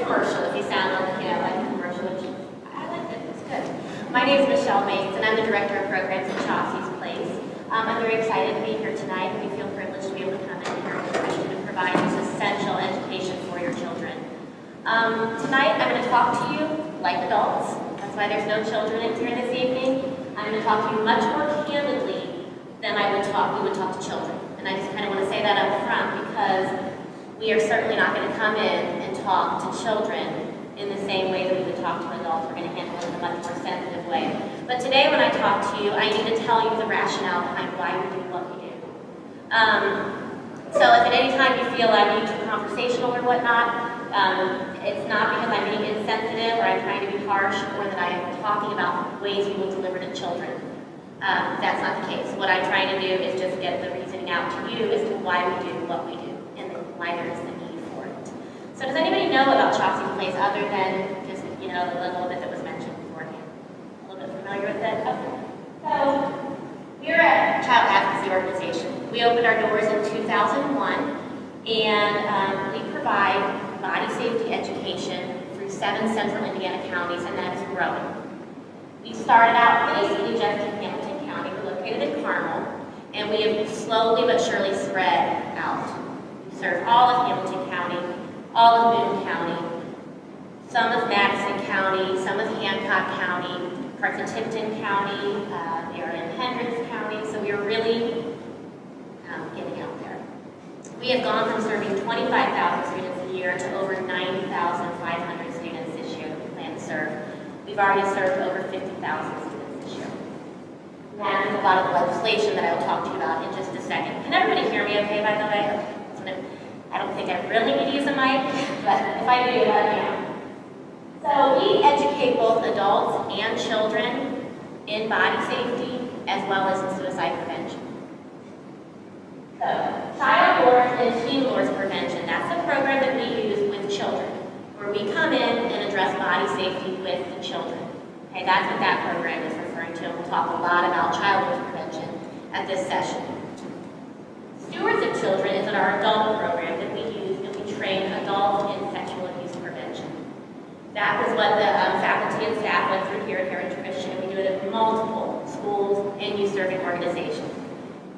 commercial if you sound like, like a commercial, which I like it, it's good. My name is Michelle Mates, and I'm the Director of Programs at ICPYAS. I'm very excited to be here tonight, and we feel privileged to be able to come in here with Christian and provide this essential education for your children. Tonight, I'm going to talk to you like adults. That's why there's no children in here this evening. I'm going to talk to you much more candidly than we would talk to children. And I just kind of want to say that up front because we are certainly not going to come in and talk to children in the same way that we would talk to adults. We're going to handle it in a much more sensitive way. But today when I talk to you, I need to tell you the rationale behind why we do what we do. So if at any time you feel I'm being too conversational or whatnot, it's not because I'm being insensitive or I'm trying to be harsh or that I am talking about ways we will deliver to children. That's not the case. What I'm trying to do is just get the reasoning out to you as to why we do what we do and why there is the need for it. So does anybody know about ICPYAS other than just, the little bit that was mentioned beforehand? A little bit familiar with it? Okay. So we're a child advocacy organization. We opened our doors in 2001 and we provide body safety education through 7 central Indiana counties, and that is growing. We started out basically just in Hamilton County. We're located in Carmel, and we have slowly but surely spread out. We serve all of Hamilton County, all of Boone County, some of Madison County, some of Hancock County, parts of Tipton County, we are in Hendricks County, so we are really getting out there. We have gone from serving 25,000 students a year to over 90,500 students this year that we plan to serve. We've already served over 50,000 students this year. And there's a lot of legislation that I will talk to you about in just a second. Can everybody hear me okay, by the way? I don't think I really need to use a mic, but if I do, let me know. So we educate both adults and children in body safety as well as in suicide prevention. So, child wars and teen wars prevention, that's a program that we use with children, where we come in and address body safety with the children. Okay, that's what that program is referring to, and we'll talk a lot about child wars prevention at this session. Stewards of Children is our adult program that we use, and we train adults in sexual abuse prevention. That was what the faculty and staff went through here at Heritage Christian, and we do it at multiple schools and youth-serving organizations.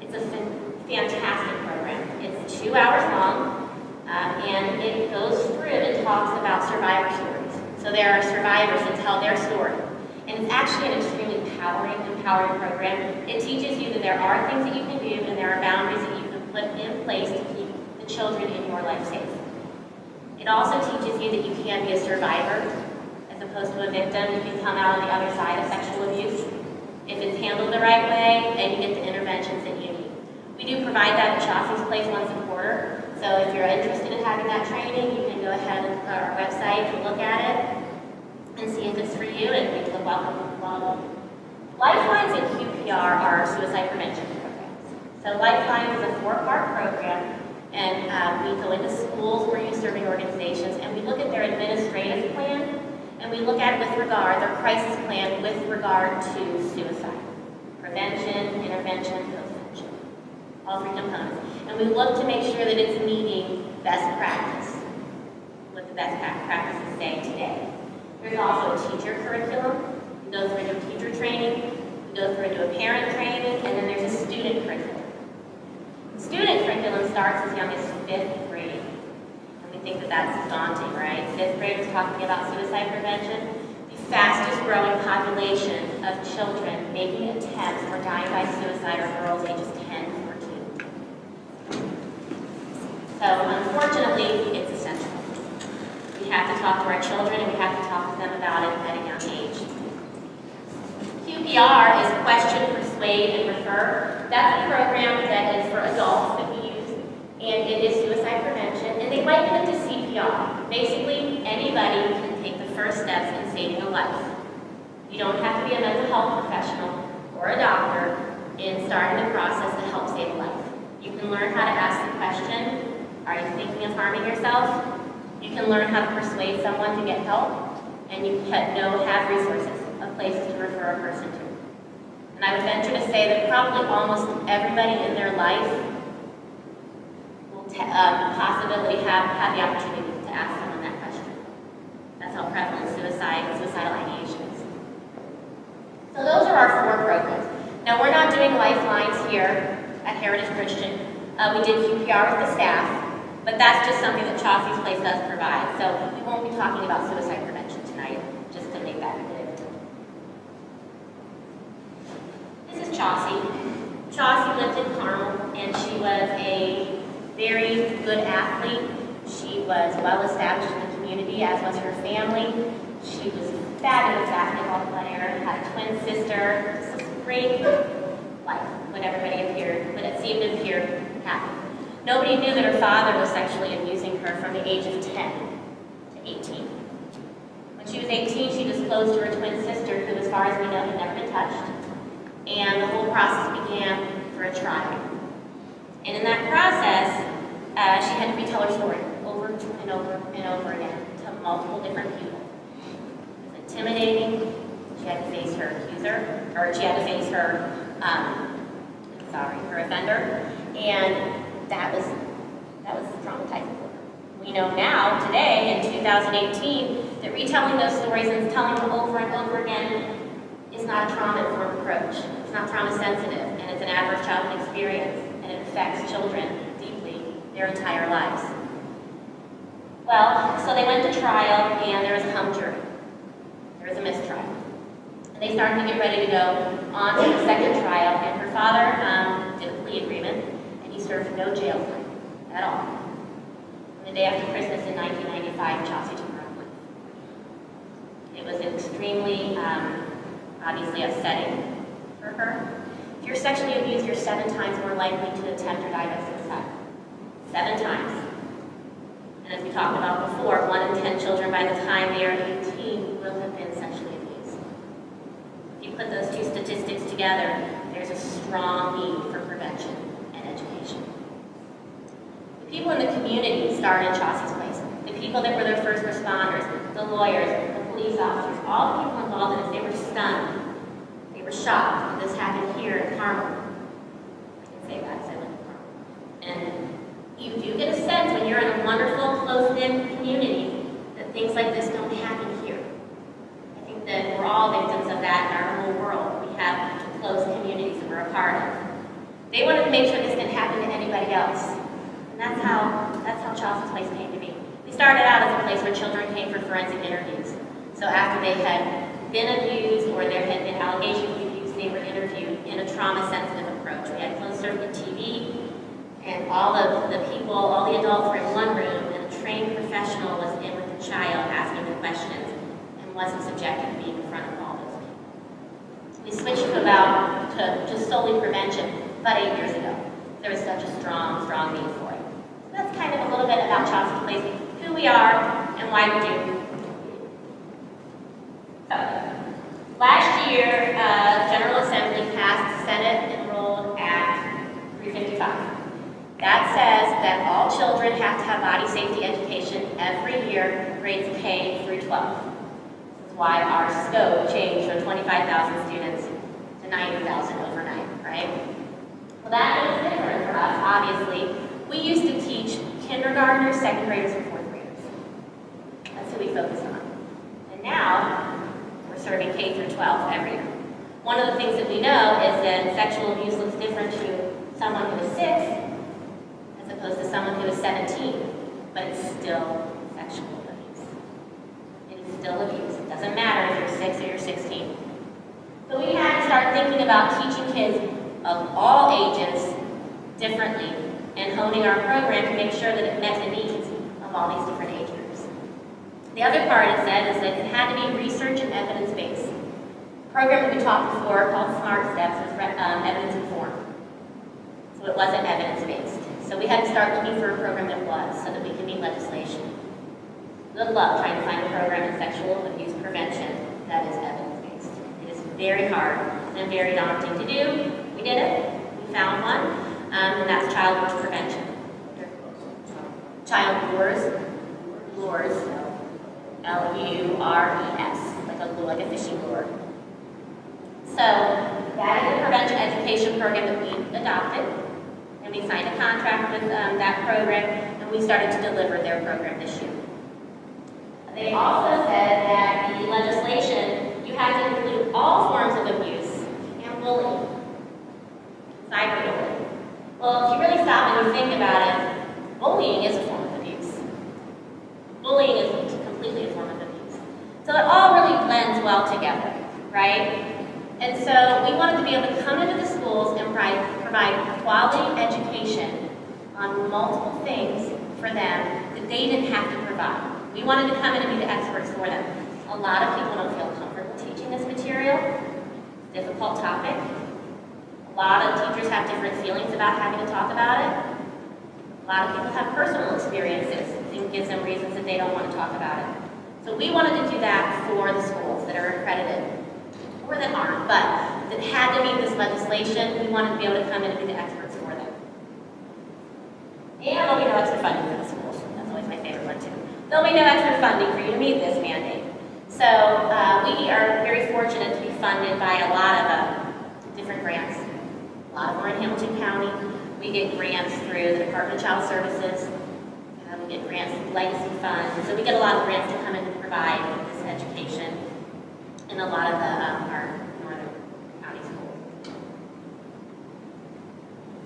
It's a fantastic program. It's 2 hours long, and it goes through and talks about survivor stories. So there are survivors that tell their story. And it's actually an extremely empowering program. It teaches you that there are things that you can do and there are boundaries that you can put in place to keep the children in your life safe. It also teaches you that you can be a survivor as opposed to a victim. You can come out on the other side of sexual abuse if it's handled the right way and you get the interventions that you need. We do provide that at ICPYAS once a quarter. So if you're interested in having that training, you can go ahead and go to our website and look at it and see if it's for you, and we can welcome. Lifelines and QPR are suicide prevention programs. So Lifelines is a 4-part program, and we go into schools or youth-serving organizations, and we look at their administrative plan, and we look at it with regard, their crisis plan with regard to suicide. Prevention, intervention, post-vention. All 3 components. And we look to make sure that it's meeting best practice, what the best practices say today. There's also a teacher curriculum. We go through and do teacher training. We go through and do a parent training, and then there's a student curriculum. The student curriculum starts as young as 5th grade. And we think that that's daunting, right? 5th graders talking about suicide prevention. The fastest growing population of children making attempts or dying by suicide are girls ages 10 to 14. So unfortunately, it's essential. We have to talk to our children, and we have to talk to them about it at a young age. QPR is Question, Persuade, and Refer. That's a program that is for adults that we use, and it is suicide prevention, and they liken it to CPR. Basically, anybody can take the first steps in saving a life. You don't have to be a mental health professional or a doctor in starting the process to help save a life. You can learn how to ask the question, are you thinking of harming yourself? You can learn how to persuade someone to get help, and you have resources of places to refer a person to. And I would venture to say that probably almost everybody in their life will possibly have the opportunity to ask someone that question. more programs. Now, we're not doing lifelines here at Heritage Christian. We did QPR with the staff, but that's just something that Chaucey's Place does provide. So we won't be talking about suicide prevention tonight, just to make that clear. This is Chaucey. Chaucey lived in Carmel, and she was a very good athlete. She was well established in the community, as was her family. She was a fabulous basketball player, had a twin sister, just a great life when everybody appeared, but it seemed to appear happy. Nobody knew that her father was sexually abusing her from the age of 10 to 18. When she was 18, she disclosed to her twin sister, who, as far as we know, had never been touched, and the whole process began for a trial. And in that process, she had to retell her story over and over and over again to multiple different people. It was intimidating. She had to face her accuser, or she had to face her, her offender, and that was traumatizing for her. We know now, today, in 2018, that retelling those stories and telling them over and over again is not a trauma-informed approach. It's not trauma-sensitive, and it's an adverse childhood experience, and it affects children deeply their entire lives. Well, so they went to trial, and there was a hung jury. There was a mistrial. And they started to get ready to go on to the second trial, and her father did a plea agreement, and he served no jail time at all. And the day after Christmas in 1995, Chaucey took her own life. It was extremely, obviously upsetting for her. If you're sexually abused, you're 7 times more likely to attempt or die by suicide. 7 times. And as we talked about before, 1 in 10 children by the time they are 18 will have been sexually abused. If you put those two statistics together, there's a strong need for prevention and education. The people in the community started Chaucey's Place. The people that were their first responders, the lawyers, the police officers, all the people involved in this, they were stunned. They were shocked that this happened here in Carmel. I can say that because I live in Carmel. And you do get a sense when you're in a wonderful, close-knit community that things like this don't happen here. I think that we're all victims of that in our whole world. We have close communities that we're a part of. They wanted to make sure this didn't happen to anybody else. And that's how Chaucey's Place came to be. We started out as a place where children came for forensic interviews. So after they had been abused or there had been allegations of abuse, they were interviewed in a trauma-sensitive approach. We had closed-circuit TV, and all the people, all the adults were in one room, and a trained professional was in with the child asking the questions and wasn't subjected to being in front of all those people. We switched to just solely prevention about 8 years ago. There was such a strong need for it. So that's kind of a little bit about Chaucey's Place, who we are and why we do. So, last year, General Assembly passed Senate Enrolled Act 355. That says that all children have to have body safety education every year, grades K through 12. This is why our scope changed from 25,000 students to 90,000 overnight, right? Well, that is different for us, obviously. We used to teach kindergartners, second graders, and fourth graders. That's who we focused on. And now, we're serving K through 12 every year. One of the things that we know is that sexual abuse looks different to someone who is 6 as opposed to someone who is 17, but it's still sexual abuse. It is still abuse. It doesn't matter if you're 6 or you're 16. So we had to start thinking about teaching kids of all ages differently and honing our program to make sure that it met the needs of all these different age groups. The other part it said is that it had to be research and evidence-based. The program that we taught before called SMART Steps was evidence-informed. So it wasn't evidence-based. So we had to start looking for a program that was, so that we could meet legislation. Good luck trying to find a program in sexual abuse prevention that is evidence-based. It is very hard and very daunting to do. We did it. We found one, and that's child abuse prevention. Child lures, L-U-R-E-S, like a fishing lure. So that is the prevention education program that we adopted. And we signed a contract with that program, and we started to deliver their program this year. They also said that the legislation, you have to include all forms of abuse, and bullying, cyberbullying. Well, if you really stop and you think about it, bullying is a form of abuse. Bullying is completely a form of abuse. So it all really blends well together, right? And so we wanted to be able to come into the schools and provide quality education on multiple things for them that they didn't have to provide. We wanted to come in and be the experts for them. A lot of people don't feel comfortable teaching this material. Difficult topic. A lot of teachers have different feelings about having to talk about it. A lot of people have personal experiences and gives them reasons that they don't want to talk about it. So we wanted to do that for the schools that are accredited, or that aren't, but that had to meet this legislation. We wanted to be able to come in and be the experts for them. And there'll be no extra funding for the schools. That's always my favorite one too. There'll be no extra funding for you to meet this mandate. So we are very fortunate to be funded by a lot of different grants. A lot of them are in Hamilton County. We get grants through the Department of Child Services. We get grants through Legacy Funds. So we get a lot of grants to come in and provide this education in a lot of our northern county schools.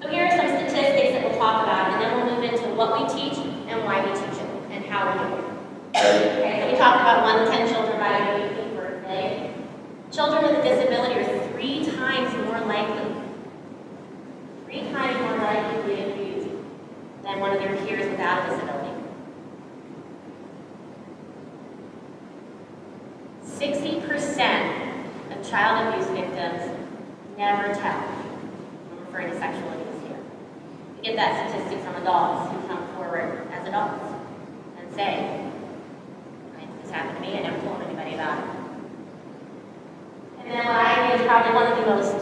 So here are some statistics that we'll talk about, and then we'll move into what we teach and why we teach it and how we do it. Okay, so we talked about 1 in 10 children by their 18th birthday. Children with a disability are 3 times more likely to be abused than one of their peers without a disability. 60% of child abuse victims never tell. I'm referring to sexual abuse here. We get that statistic from adults who come forward as adults and say, this happened to me, I never told anybody about it. And then what I think is probably one of the most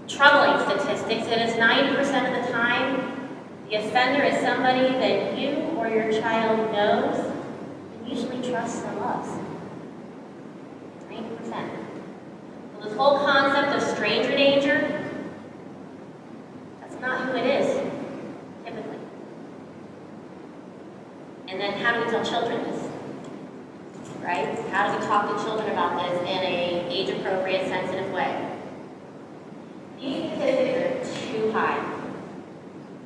troubling statistics, that is 90% of the time, the offender is somebody that you or your child knows and usually trusts and loves. 90%. So this whole concept of stranger danger, that's not who it is, typically. And then how do we tell children this? Right? How do we talk to children about this in an age-appropriate, sensitive way? These statistics are too high.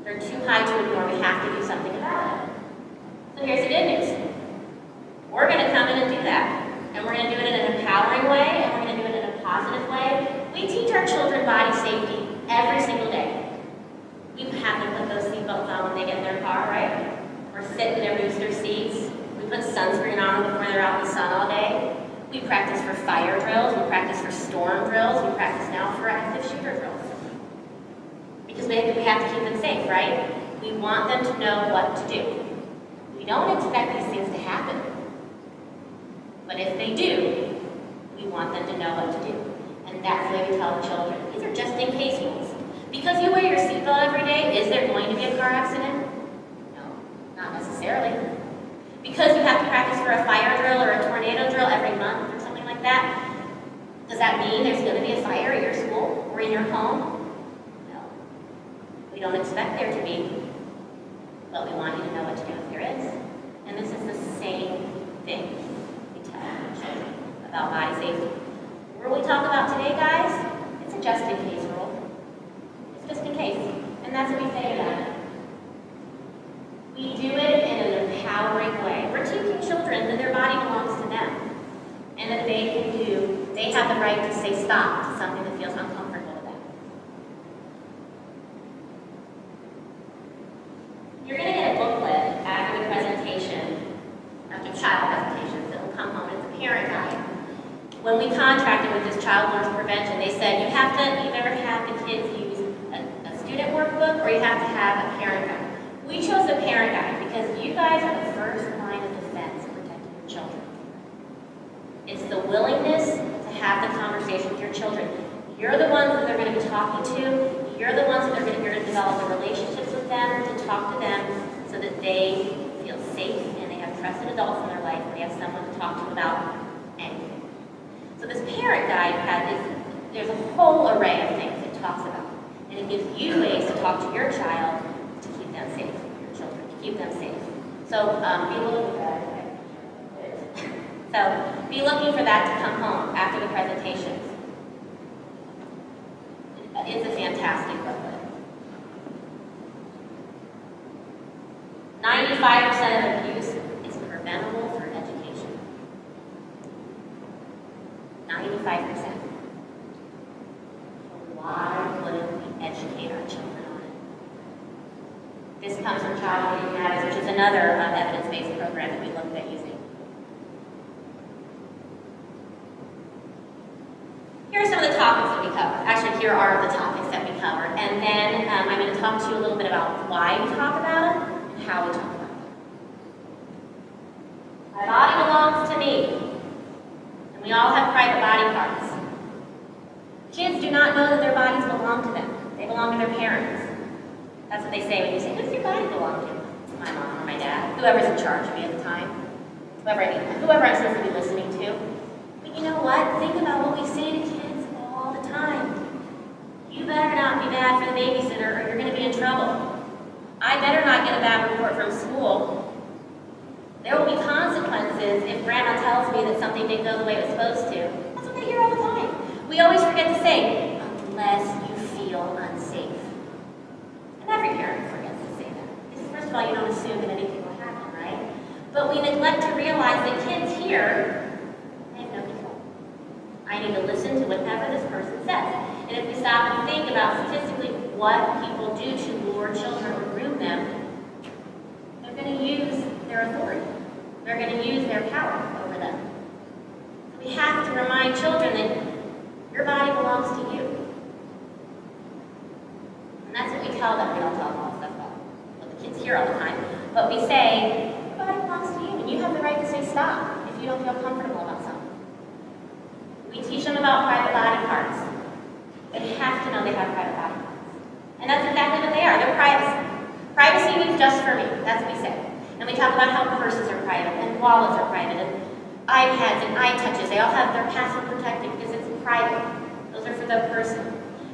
They're too high to ignore. We have to do something about it. So here's the good news. We're going to come in and do that. And we're going to do it in an empowering way, and we're going to do it in a positive way. We teach our children body safety every single day. We have them put those seatbelts on when they get in their car, right? Or sit in their booster seats. We put sunscreen on them before they're out in the sun all day. We practice for fire drills. We practice for storm drills. We practice now for active shooter drills. Because we have to keep them safe, right? We want them to know what to do. We don't expect these things to happen. But if they do, we want them to know what to do. And that's the way we tell the children. These are just in case rules. Because you wear your seatbelt every day, is there going to be a car accident? No, not necessarily. Because you have to practice for a fire drill or a tornado drill every month or something like that, does that mean there's going to be a fire at your school or in your home? No. We don't expect there to be, but we want you to know what to do if there is. And this is the same thing we tell children about body safety. What we talk about today, guys, it's a just in case rule. It's just in case. And that's what we say about it. We do it in an empowering way. We're teaching children that their body belongs to them and that they have the right to say stop to something that feels uncomfortable to them. You're going to get a booklet after the presentation, after child presentations, that will come home. It's a parent guide. When we contracted with this child loss prevention, they said you have to either have the kids use a student workbook or you have to have a parent guide. We chose the parent guide because you guys are the first line of defense in protecting your children. It's the willingness to have the conversation with your children. You're the ones that they're going to be talking to. You're the ones that you're going to develop the relationships with them, to talk to them so that they feel safe and they have trusted adults in their life and they have someone to talk to about anything. So this parent guide there's a whole array of things it talks about. And it gives you ways to talk to your child to keep them safe, your children, to keep them safe. So be looking for that. So be looking for that to come home after the presentations. it's a fantastic booklet. 95% of abuse is preventable through education. 95%. Why wouldn't we educate our children on it? This comes from Child ICPYAS, which is another evidence-based program that we looked at using. Here are some of the topics that we covered. Actually, here are the topics that we covered. And then I'm going to talk to you a little bit about why we talk about it and how we talk about it. My body belongs to me. And we all have private body parts. Kids do not know that their bodies belong to them. They belong to their parents. That's what they say when you say, who does your body belong to? My mom or my dad, whoever's in charge of me at the time. Whoever I'm supposed to be listening to. But you know what? Think about what we say to kids all the time. You better not be bad for the babysitter or you're going to be in trouble. I better not get a bad report from school. There will be consequences if grandma tells me that something didn't go the way it was supposed to. That's what they hear all the time. We always forget to say, unless you feel unsafe. And every parent forgets to say that. Because first of all, you don't assume that anything will happen, right? But we neglect to realize that kids here, they have no control. I need to listen to whatever this person says. And if we stop and think about statistically what people do to lure children or groom them, they're going to use their authority. They're going to use their power over them. So we have to remind children that your body belongs to you. And that's what we tell them. We don't tell them all stuff about what the kids hear all the time. But we say, your body belongs to you, and you have the right to say stop if you don't feel comfortable about something. We teach them about private body parts. They have to know they have private body parts. And that's exactly what they are. They're privacy. Privacy means just for me. That's what we say. And we talk about how purses are private, and wallets are private, and iPads and iTouches. They all have their password protected because it's private. Those are for the person.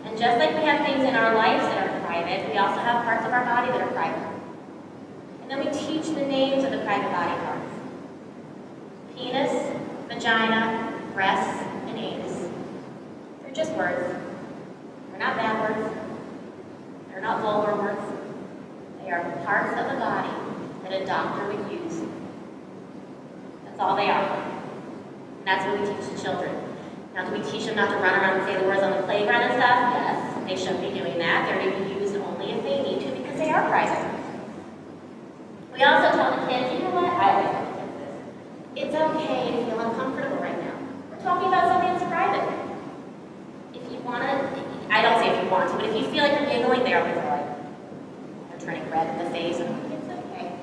And just like we have things in our lives that are private, we also have parts of our body that are private. And then we teach the names of the private body parts. Penis, vagina, breasts, and anus. They're just words. They're not bad words. They're not vulgar words. They are parts of the body that a doctor would use. That's all they are. And that's what we teach the children. Now, do we teach them not to run around and say the words on the playground and stuff? Yes, they shouldn't be doing that. They're to be used only if they need to because they are private. We also tell the kids, you know what? I always tell the kids this. It's okay to feel uncomfortable right now. We're talking about something that's private. If you want to, I don't say if you want to, but if you feel like you're giggling, they're turning red in the face. And it's okay.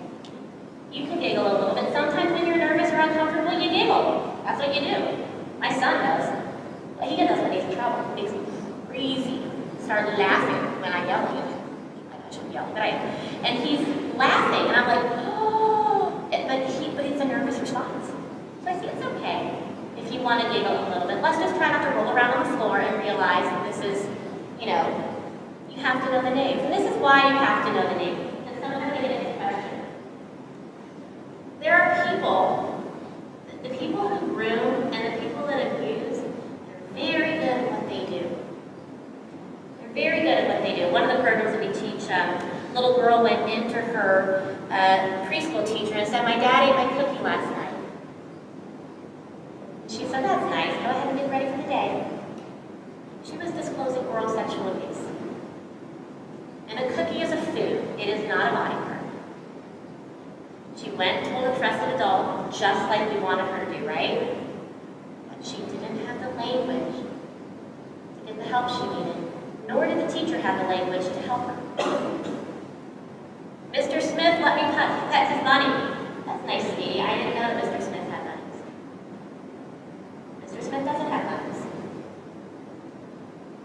You can giggle a little bit. Sometimes when you're nervous or uncomfortable, you giggle. That's what you do. My son does. But he does when he's in trouble. It makes me crazy. Start laughing when I'm yelling at him. I shouldn't be yelling, but I am. And he's laughing, and I'm like, oh. But it's a nervous response. So I say it's okay if you want to giggle a little bit. Let's just try not to roll around on the floor and realize that this is, you have to know the names. And this is why you have to know the names. And some of them get into question. There are people, the people who groom and the people that abuse, they're very good at what they do. They're very good at what they do. One of the programs that we teach, a little girl went into her preschool teacher and said, my dad ate my cookie last night. She said, that's nice. Go ahead and get ready for the day. She was disclosing oral sexual abuse. And a cookie is a food. It is not a body part. She went and told a trusted adult, just like we wanted her to do, right? But she didn't have the language to get the help she needed, nor did the teacher have the language to help her. Mr. Smith let me pet his bunny. That's nice, sweetie. I didn't know that Mr. Smith had bunnies. Mr. Smith doesn't have bunnies.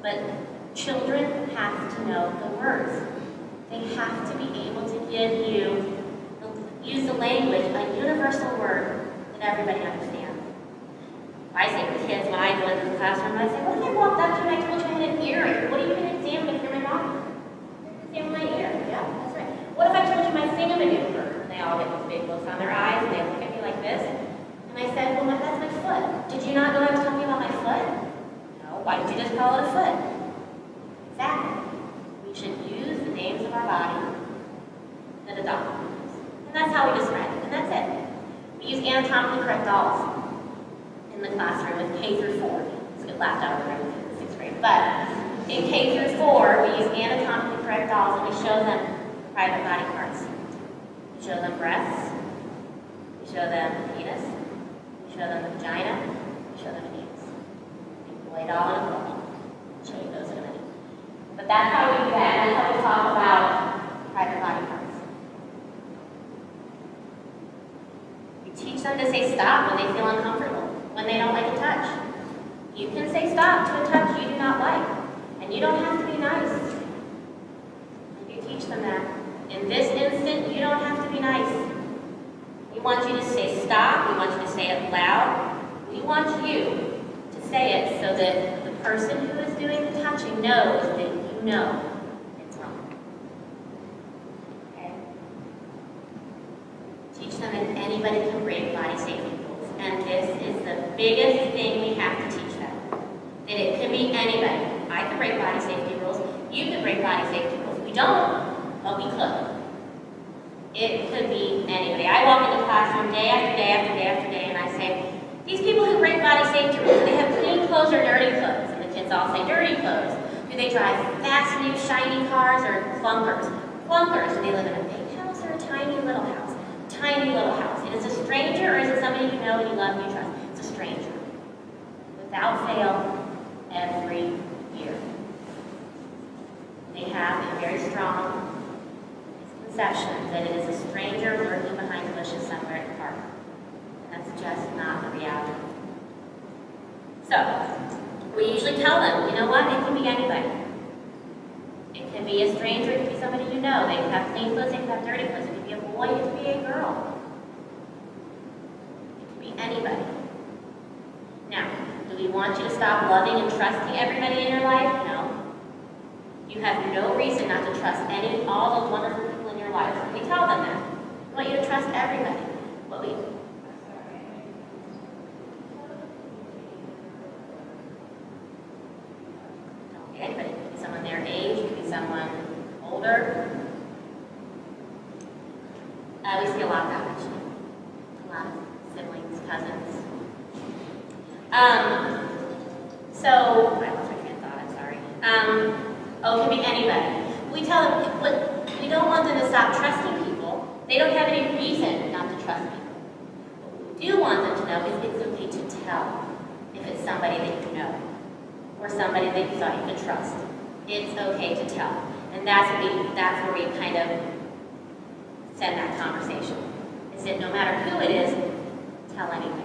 But children have to know the words. They have to be able to use the language, a universal word that everybody understands. I say to kids when I go into the classroom, I say, what if I walked up to you and I told you I had an earring? What are you going to examine if you're my mom? You're going to examine my ear. Yeah, that's right. What if I told you my thingamadoodle? And they all get these big looks on their eyes and they look at me like this. And I said, well, that's my foot. Did you not know I was talking about my foot? No. Why did you just call it a foot? of his friend, and that's it. We use anatomically correct dolls in the classroom with K through 4. Let's get laughed out of the room in 6th grade. But in K through 4, we use anatomically correct dolls, and we show them private body parts. We show them breasts. We show them the penis. We show them the vagina. We show them the anus. A boy doll and a girl doll. I'll show you those in a minute. But that's how we do that. That's how we talk about private body parts. We teach them to say stop when they feel uncomfortable, when they don't like a touch. You can say stop to a touch you do not like, and you don't have to be nice. You teach them that. In this instant, you don't have to be nice. We want you to say stop. We want you to say it loud. We want you to say it so that the person who is doing the touching knows that you know it's wrong. Okay? Teach them that anybody can break body safety rules. And this is the biggest thing we have to teach them. That it can be anybody. I can break body safety rules. You can break body safety rules. We don't, but we could. It could be anybody. I walk into the classroom day after day after day after day, and I say, these people who break body safety rules, do they have clean clothes or dirty clothes? And the kids all say dirty clothes. Do they drive fast, new, shiny cars or clunkers? Clunkers. Do they live in a big house or a tiny little house? Tiny little house. It is a stranger, or is it somebody you know and you love and you trust? It's a stranger. Without fail, every year. They have a very strong misconception that it is a stranger lurking behind the bushes somewhere at the park. And that's just not the reality. So, we usually tell them, you know what, it can be anybody. It can be a stranger, it can be somebody you know. They can have clean clothes, they can have dirty clothes. It can be a boy, it can be a girl. It can be anybody. Now, do we want you to stop loving and trusting everybody in your life? No. You have no reason not to trust all those wonderful people in your life. We tell them that. We want you to trust everybody. Don't be anybody. It could be someone their age, it could be someone older. We see a lot of that actually. A lot of siblings, cousins. So, I lost my train of thought, I'm sorry. It can be anybody. We tell them, but we don't want them to stop trusting people. They don't have any reason not to trust people. What we do want them to know is it's okay to tell if it's somebody that you know or somebody that you thought you could trust. It's okay to tell. And that's where we kind of send that conversation. Is that no matter who it is, tell anybody.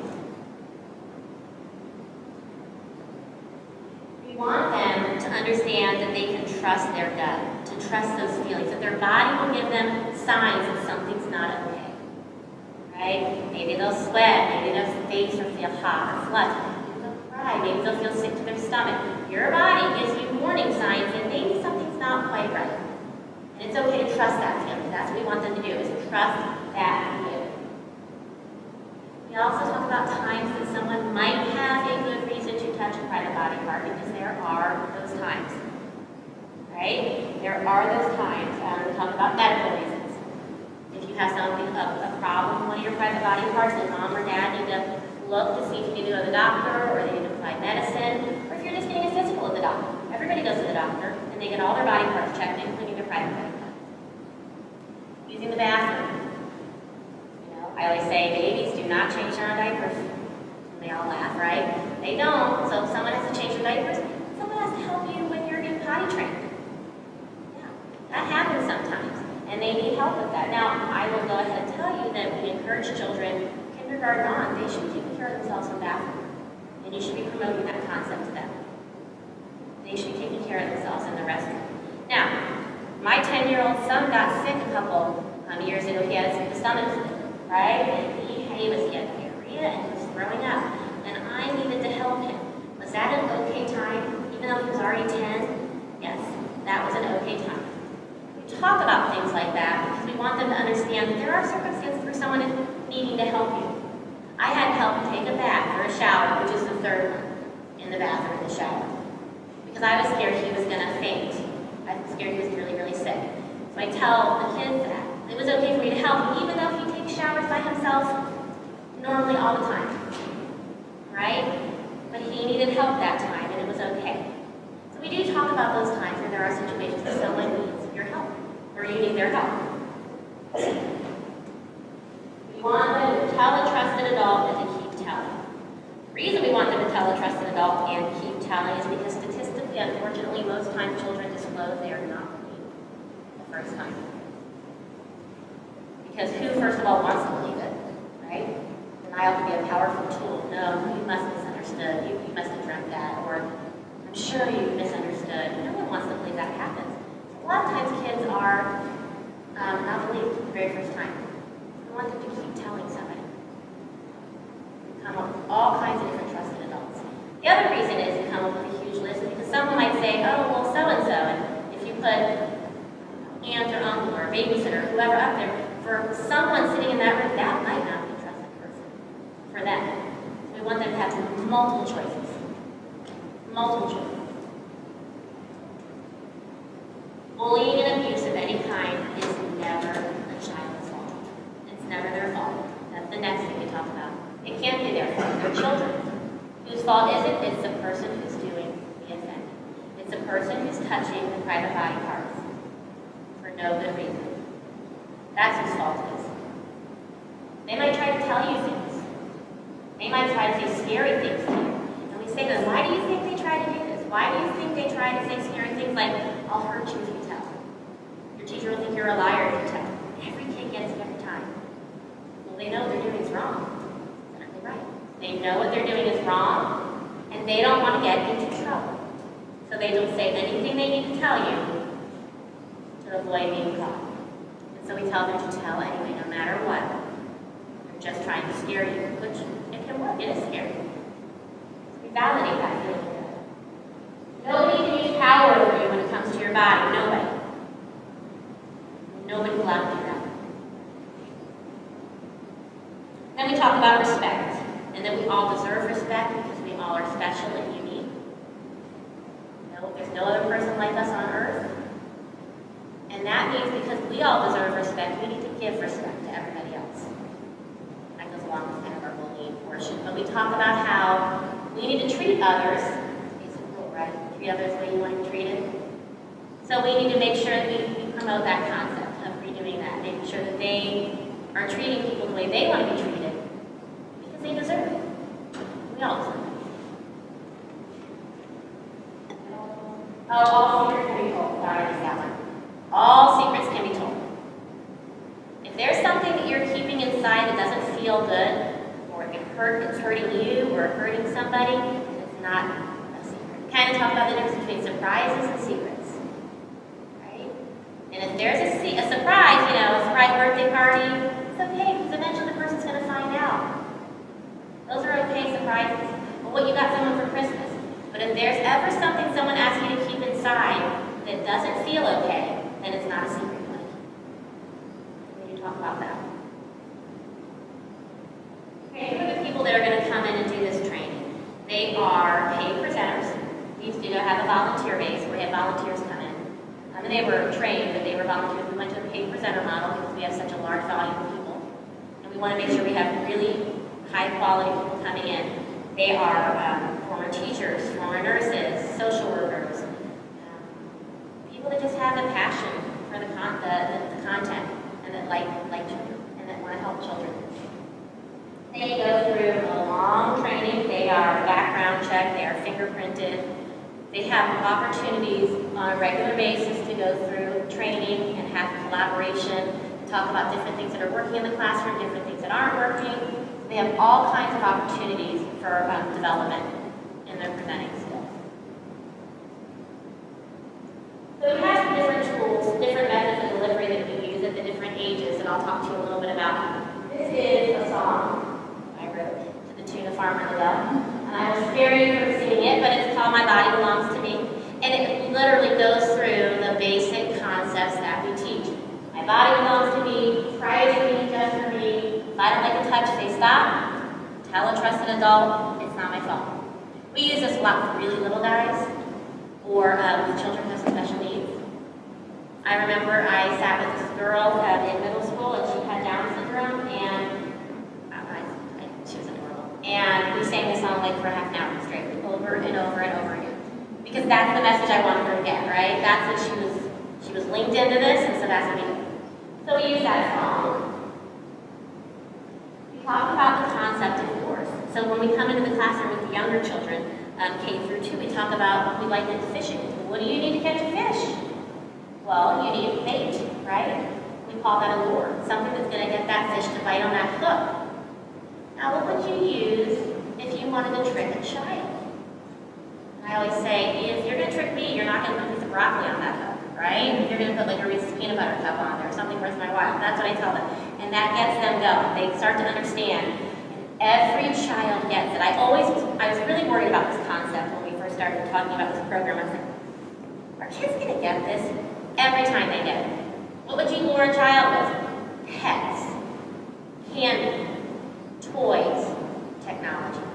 We want them to understand that they can trust their gut, to trust those feelings, that their body will give them signs that something's not okay. Right? Maybe they'll sweat, maybe their face will feel hot or flushed, maybe they'll cry, maybe they'll feel sick to their stomach. Your body gives you warning signs that maybe something's not quite right. And it's okay to trust that feeling. That's what we want them to do, is trust that feeling. We also talk about times that someone might have a good reason to touch a private body part, because there are those times. Right? There are those times. We talk about medical reasons. If you have a problem with one of your private body parts, then mom or dad need to look to see if you need to go to the doctor, or they need to provide medicine, or if you're just getting a physical at the doctor. Everybody goes to the doctor, and they get all their body parts checked, including their private body parts. Using the bathroom. I always say babies do not change their own diapers. And they all laugh, right? They don't. So if someone has to change their diapers, someone has to help you when you're getting potty trained. Yeah, that happens sometimes. And they need help with that. Now, I will go ahead and tell you that we encourage children, kindergarten on, they should be taking care of themselves in the bathroom. And you should be promoting that concept to them. They should be taking care of themselves in the restroom. Now, my 10-year-old son got sick a couple years ago. He had a stomach flu. Right? And he had diarrhea and he was throwing up. And I needed to help him. Was that an okay time? Even though he was already 10? Yes, that was an okay time. We talk about things like that because we want them to understand that there are circumstances where someone is needing to help you. I had to help him take a bath or a shower, which is the third one in the bathroom in the shower. Because I was scared he was going to faint. I was scared he was really, really sick. So I tell the kids that it was okay for me to help him, even though he takes showers by himself normally all the time, right? But he needed help that time, and it was okay. So we do talk about those times where there are situations where someone needs your help, or you need their help. We want them to tell a trusted adult and to keep telling. The reason we want them to tell a trusted adult and keep telling is because statistically, unfortunately, most times children disclose they are not believed the first time. Because who, first of all, wants to believe it, right? Denial can be a powerful tool. No, you must have misunderstood. You must have dreamt that, or I'm sure you misunderstood. No one wants to believe that happens. So a lot of times kids are not believed the very first time. We want them to keep telling somebody. We come up with all kinds of different trusted adults. The other reason is to come up with a huge list because someone might say, oh, well, so-and-so, and if you put aunt or uncle or babysitter, whoever up there, for someone sitting in that room, that might not be a trusted person for them. So we want them to have multiple choices. Multiple choices. Bullying and abuse of any kind is never a child's fault. It's never their fault. That's the next thing we talk about. It can't be their fault. They're children. Whose fault is it? It's the person who's doing the offending. It's the person who's touching the private body parts for no good reason. That's whose fault it is. They might try to tell you things. They might try to say scary things to you. And we say to them, why do you think they try to do this? Why do you think they try to say scary things like, I'll hurt you if you tell? Your teacher will think you're a liar if you tell. Every kid gets it every time. Well, they know what they're doing is wrong. Exactly right. They know what they're doing is wrong, and they don't want to get into trouble. So they don't say anything they need to tell you to avoid being caught. So we tell them to tell anyway, no matter what. They're just trying to scare you, which it can work. It is scary. So we validate that feeling. Nobody can use power over you when it comes to your body. Nobody. Nobody will allow you to do that. Then we talk about respect, and that we all deserve respect because we all are special and unique. No, there's no other person like us on earth. And that means because we all deserve respect, we need to give respect to everybody else. That goes along with kind of our bullying portion. But we talk about how we need to treat others. It's a rule, right? Treat others the way you want to be treated. So we need to make sure that we promote that concept of redoing that, making sure that they are treating people the way they want to be treated because they deserve it. We all deserve it. Oh, all secrets can be told. Sorry, I missed that one. All secrets can be told. If there's something that you're keeping inside that doesn't feel good, or it's hurting you or hurting somebody, it's not a secret. We kind of talk about the difference between surprises and secrets, right? And if there's a surprise, a surprise birthday party, it's okay because eventually the person's going to find out. Those are okay surprises. But what you got someone for Christmas. But if there's ever something someone asks you to keep inside that doesn't feel okay, then it's not a secret. We need to talk about that. Okay, who are the people that are going to come in and do this training? They are paid presenters. We do have a volunteer base where we have volunteers come in. And they were trained, but they were volunteers. We went to a paid presenter model because we have such a large volume of people. And we want to make sure we have really high quality people coming in. They are former teachers, former nurses, social workers, people that just have a passion for the content and that like children and that want to help children. They go through a long training. They are background checked. They are fingerprinted. They have opportunities on a regular basis to go through training and have collaboration, talk about different things that are working in the classroom, different things that aren't working. They have all kinds of opportunities for development in their presenting skills. So we have different tools, different methods of delivery that we use at the different ages that I'll talk to you a little bit about. This is a song I wrote to the tune of Farmer the Dove. And I will spare you from singing it, but it's called My Body Belongs to Me. And it literally goes through the basic concepts that we teach. My body belongs to me, pray for me, judge for me. If I don't like a touch, say stop. Tell a trusted adult, it's not my fault. We use this a lot for really little guys or with children who have some special needs. I remember I sat with this girl in middle school, and she had Down syndrome, and she was adorable. And we sang this song like for half an hour straight, over and over and over again. Because that's the message I wanted her to get, right? That's what she was linked into this, and so that's what we did. So we use that song. We talk about the concept of force. So when we come into the classroom with the younger children, K through 2, we talk about, we like into fishing. What do you need to catch a fish? Well, you need bait, right? We call that a lure, something that's going to get that fish to bite on that hook. Now, what would you use if you wanted to trick a child? I always say, if you're going to trick me, you're not going to put a piece of broccoli on that hook, right? You're going to put like a Reese's peanut butter cup on there, or something worth my while. That's what I tell them. And that gets them going. They start to understand. And every child gets it. I was really worried about this concept when we first started talking about this program. I was like, are kids going to get this? Every time they get it. What would you lure a child with? Pets, candy, toys, technology.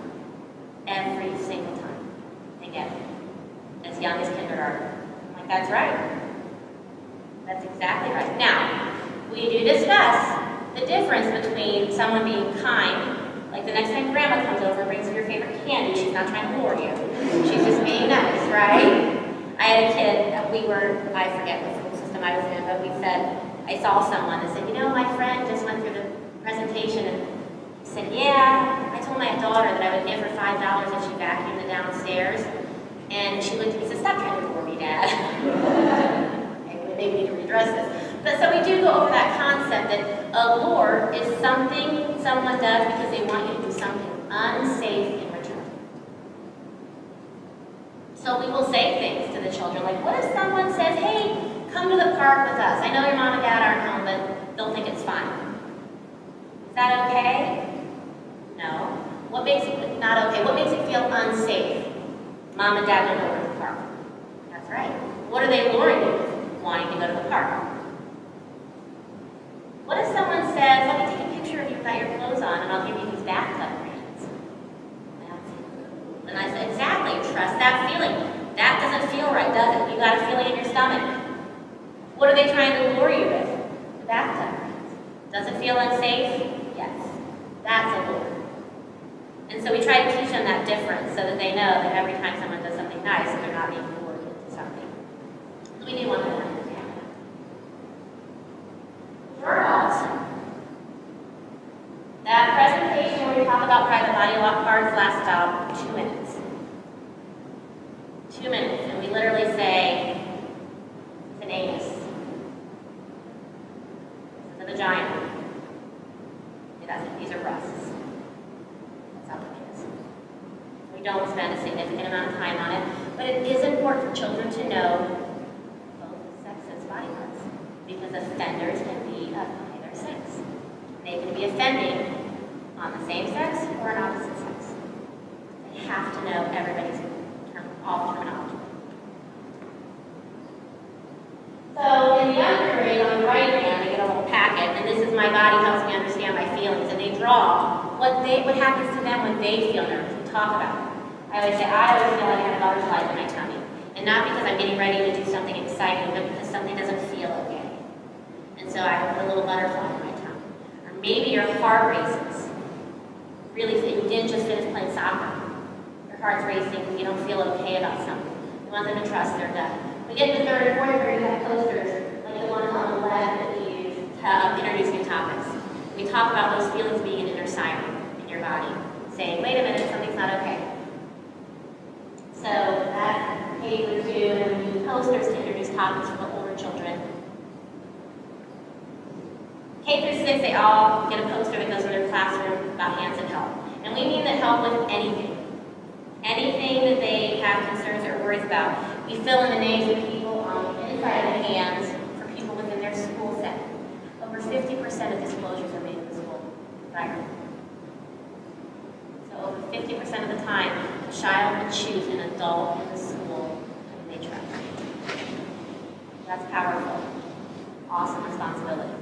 Every single time they get it. As young as kindergarten. I'm like, that's right. That's exactly right. Now, we do discuss the difference between someone being kind, like the next time grandma comes over and brings you your favorite candy, she's not trying to lure you. She's just being nice, right? I had a kid, I forget what school system I was in, but we said, I saw someone that said, you know, my friend just went through the presentation, and he said, yeah, I told my daughter that I would give her $5 if she vacuumed the downstairs. And she looked at me and said, stop trying to lure me, Dad. Maybe we need to redress this. But so we do go over that concept that a lure is something someone does because they want you to do something unsafe in return. So we will say things to the children, like, what if someone says, hey, come to the park with us. I know your mom and dad aren't home, but they'll think it's fun. Is that okay? No. What makes it not okay? What makes it feel unsafe? Mom and dad don't know where to the park. That's right. What are they luring you with? Wanting to go to the park. What if someone says, let me take a picture of you without your clothes on, and I'll give you these bathtub brands? And I said, exactly, trust that feeling. That doesn't feel right, does it? You got a feeling in your stomach. What are they trying to lure you with? The bathtub brands. Does it feel unsafe? Yes. That's a lure. And so we try to teach them that difference so that they know that every time someone does something nice, they're not being lured into something. So we do want them to understand that. For adults, that presentation where we talk about private body lock cards lasts about 2 minutes. 2 minutes, and we literally say, it's an anus. This is a vagina. It doesn't. These are breasts. That's how it is. We don't spend a significant amount of time on it, but it is important for children to know both sexes' body parts, because offenders can be of either sex. They can be offending on the same sex or an opposite sex. They have to know everybody's all terminology. So in the younger grade, on the right hand, they get a little packet, and this is my body helps me understand my feelings, and they draw what happens to them when they feel nervous. We talk about it. I always feel like I have butterflies in my tummy, and not because I'm getting ready to do something exciting, but because something doesn't feel okay. And so I put a little butterfly in my tummy. Or maybe your heart races. Really, you didn't just finish playing soccer. Your heart's racing because you don't feel okay about something. You want them to trust their gut. We get to 3rd and 4th grade, we have posters, like the one on the left that we use to introduce new topics. We talk about those feelings being an inner siren in your body, saying, wait a minute, something's not okay. So that's K through 2, and we use posters to introduce topics for the older children. K through 6, they all get a poster that goes in their classroom about hands and help. And we mean that help with anything. Anything that they have concerns or worries about. We fill in the names of people on the inside of the hands for people within their school setting. Over 50% of disclosures are made in the school environment. So over 50% of the time, a child would choose an adult in the school whom they trust. That's powerful. Awesome responsibility.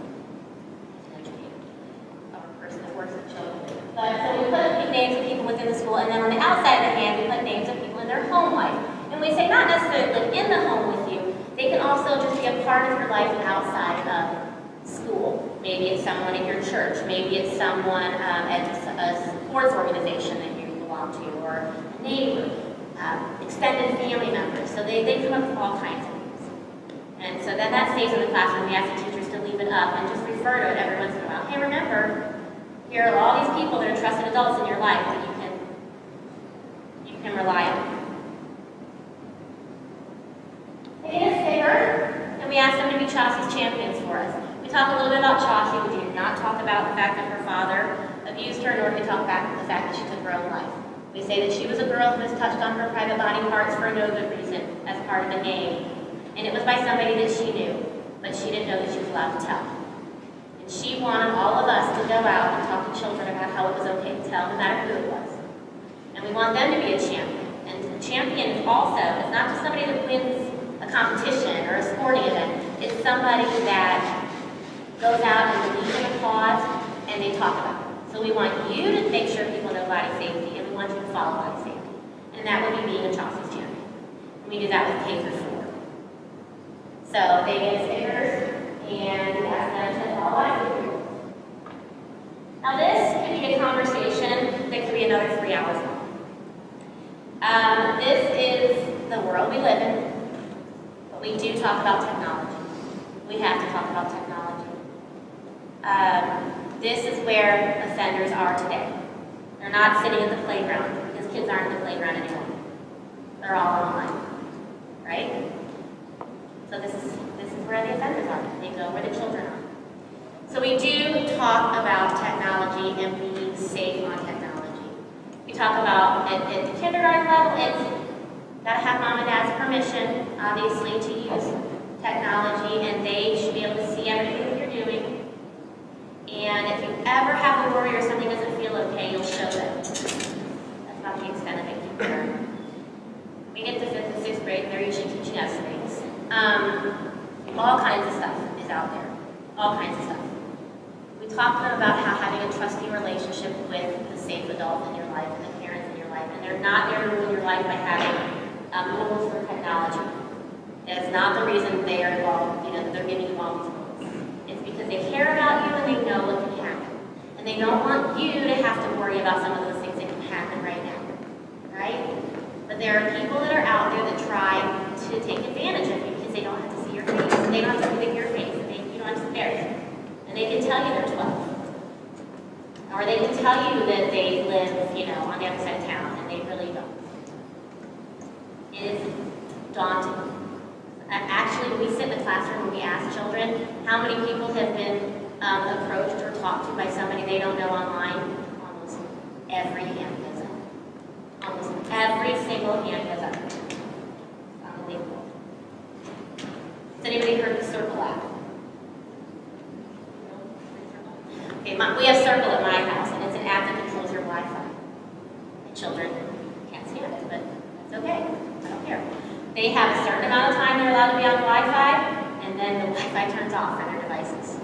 That works with children. But so we put names of people within the school, and then on the outside of the hand, we put names of people in their home life. And we say not necessarily live in the home with you, They can also just be a part of your life outside of school. Maybe it's someone in your church. Maybe it's someone at a sports organization that you belong to, or a neighbor, extended family members. So they come up with all kinds of things. And so that stays in the classroom. We ask the teachers to leave it up and just refer to it every once in a while. Hey, remember, here are all these people that are trusted adults in your life that you can rely on. They get us bigger, and we ask them to be Chasee's champions for us. We talk a little bit about Chasee. We do not talk about the fact that her father abused her, nor do we talk about the fact that she took her own life. We say that she was a girl who was touched on her private body parts for no good reason, as part of a game. And it was by somebody that she knew, but she didn't know that she was allowed to tell. And she wanted all of us to go out and talk to children about how it was okay to tell, no matter who it was. And we want them to be a champion. And a champion is also, it's not just somebody that wins a competition or a sporting event. It's somebody that goes out and believes in a cause and they talk about it. So we want you to make sure people know body safety, and we want you to follow body safety. And that would be being a Chasee's champion. And we do that with K through 4. So they get stickers, and we ask them to follow body safety. Now this could be a conversation that could be another 3 hours long. This is the world we live in, but we do talk about technology. We have to talk about technology. This is where offenders are today. They're not sitting at the playground, because kids aren't at the playground anymore. They're all online, right? So this is where the offenders are. They go where the children are. So we do talk about technology and being safe on technology. We talk about, at the kindergarten level, it's got to have mom and dad's permission, obviously, to use technology, and they should be able to see everything that you're doing. And if you ever have a worry or something doesn't feel okay, you'll show them. That's about the extent of it. When we get to 5th and 6th grade, they're usually teaching us things. All kinds of stuff is out there. All kinds of stuff. We talk to them about how having a trusting relationship with the safe adult in your life and the parents in your life, and they're not there to ruin your life by having rules for technology. That is not the reason they are involved, that they're giving you all these rules. It's because they care about you and they know what can happen. And they don't want you to have to worry about some of those things that can happen right now. Right? But there are people that are out there that try to take advantage of you because they don't have to see your face. And they don't have to look at your face. And you don't have to stare at them. And they can tell you they're 12. Or they can tell you that they live, on the other side of town, and they really don't. It is daunting. Actually, when we sit in the classroom and we ask children how many people have been approached or talked to by somebody they don't know online, almost every hand goes up. Almost every single hand goes up. It's unbelievable. Has anybody heard of the Circle app? Okay, we have Circle at my house, and it's an app that controls your Wi-Fi. My children can't stand it, but that's okay. I don't care. They have a certain amount of time they're allowed to be on Wi-Fi, and then the Wi-Fi turns off for their devices.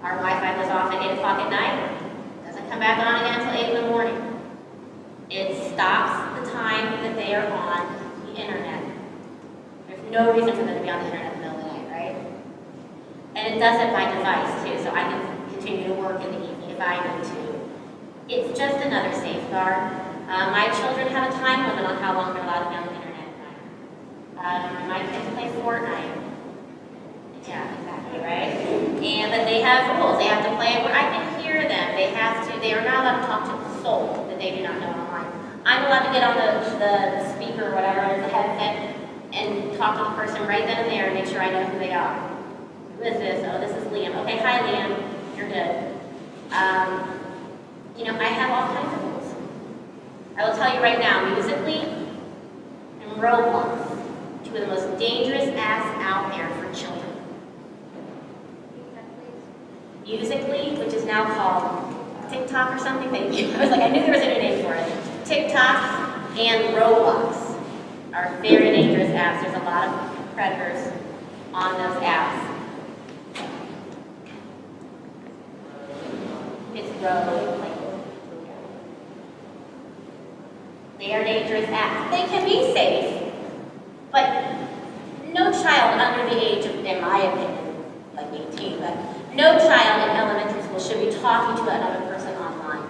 Our Wi-Fi goes off at 8 o'clock at night, doesn't come back on again until 8 in the morning. It stops the time that they are on the internet. There's no reason for them to be on the internet in the middle of the night, right? And it does it by device, too, so I can continue to work in the evening if I need to. It's just another safeguard. My children have a time limit on how long they're allowed to be on the internet. My kids play Fortnite. Yeah, exactly, right? But they have rules. They have to play where I can hear them. They are not allowed to talk to a soul that they do not know online. I'm allowed to get on the speaker or whatever, the headset, and talk to the person right then and there and make sure I know who they are. Who is this? Oh, this is Liam. Okay, hi Liam. You're good. I have all kinds of rules. I will tell you right now, Musically and Roblox, two of the most dangerous apps out there for children. Musically, which is now called TikTok or something. I knew there was a new name for it. TikTok and Roblox are very dangerous apps. There's a lot of predators on those apps. It's Roblox. They are dangerous apps. They can be safe, but no child under the age of, in my opinion, like 18, but no child in elementary school should be talking to another person online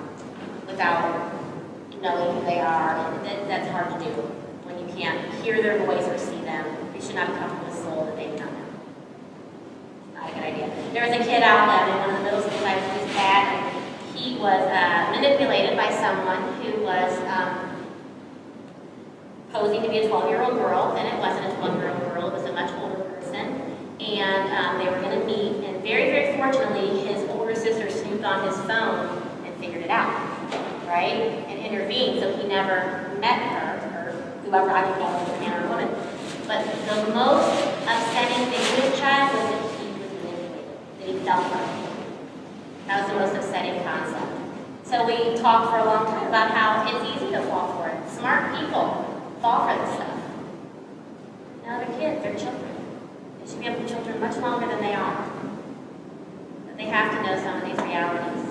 without knowing who they are. And that's hard to do when you can't hear their voice or see them. They should not be talking to a soul that they do not know. Not a good idea. There was a kid out in one of the middle schools I was at, and he was manipulated by someone who was posing to be a 12-year-old girl, and it wasn't a 12-year-old girl, it was a much older person, and they were going to meet, and very, very fortunately, his older sister snooped on his phone and figured it out, right, and intervened, so he never met her, or whoever, I don't know if it was a man or a woman. But the most upsetting thing to his child was that he was manipulated, that he felt her. That was the most upsetting concept. So we talked for a long time about how it's easy to fall for it. Smart people fall for this stuff. Now they're kids, they're children. They should be able to be children much longer than they are. But they have to know some of these realities.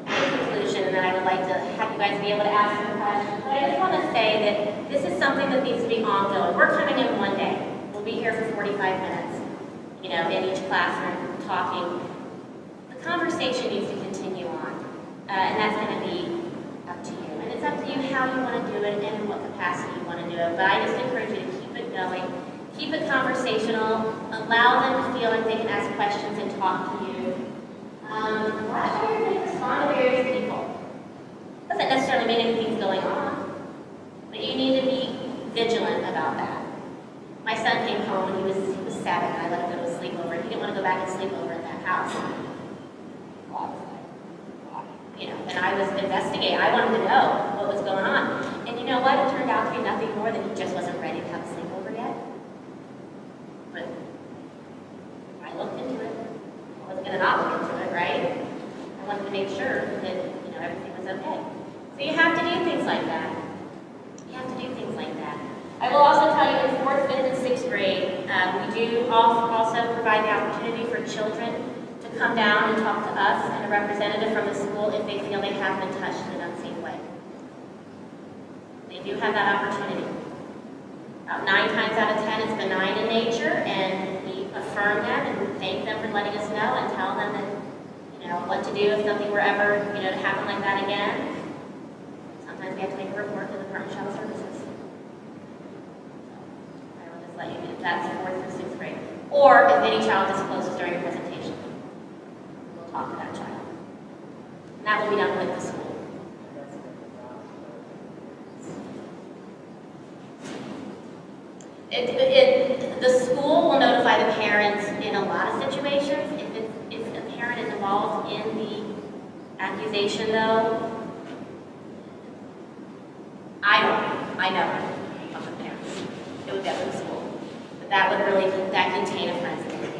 In conclusion, and then I would like to have you guys be able to ask some questions. But I just want to say that this is something that needs to be ongoing. We're coming in one day. We'll be here for 45 minutes, in each classroom, talking. The conversation needs to continue on, and that's going to be up to you. And it's up to you how you want to do it and in what capacity you want to do it. But I just encourage you to keep it going, keep it conversational, allow them to feel like they can ask questions and talk to you. Last year, you can respond to various people. Doesn't necessarily mean anything's going on, but you need to be vigilant about that. My son came home and he was 7, and I let him go to a sleepover. He didn't want to go back and sleep over at that house. Well, I was like, why? And I was investigating. I wanted to know what was going on. And you know what? It turned out to be nothing more than he just wasn't ready to have a sleepover yet. But I looked into it. I wasn't going to not look into it, right? I wanted to make sure that, everything was okay. So you have to do things like that. You have to do things like that. I will also tell you in 4th, 5th, and 6th grade, we do also provide the opportunity for children to come down and talk to us and a representative from the school if they feel they have been touched in an unsafe way. They do have that opportunity. About 9 times out of 10, it's benign in nature, and we affirm them and thank them for letting us know and tell them that, what to do if something were ever, to happen like that again. Sometimes we have to make a report to the Department of Child Services. I will just let you know if that's 4th through 6th grade. Or if any child discloses during a presentation, we'll talk to that child. And that will be done with the school. The school will notify the parents in a lot of situations. If a parent is involved in the accusation, though, I never talk to parents. It would go to the school. But that would contain a forensic interview.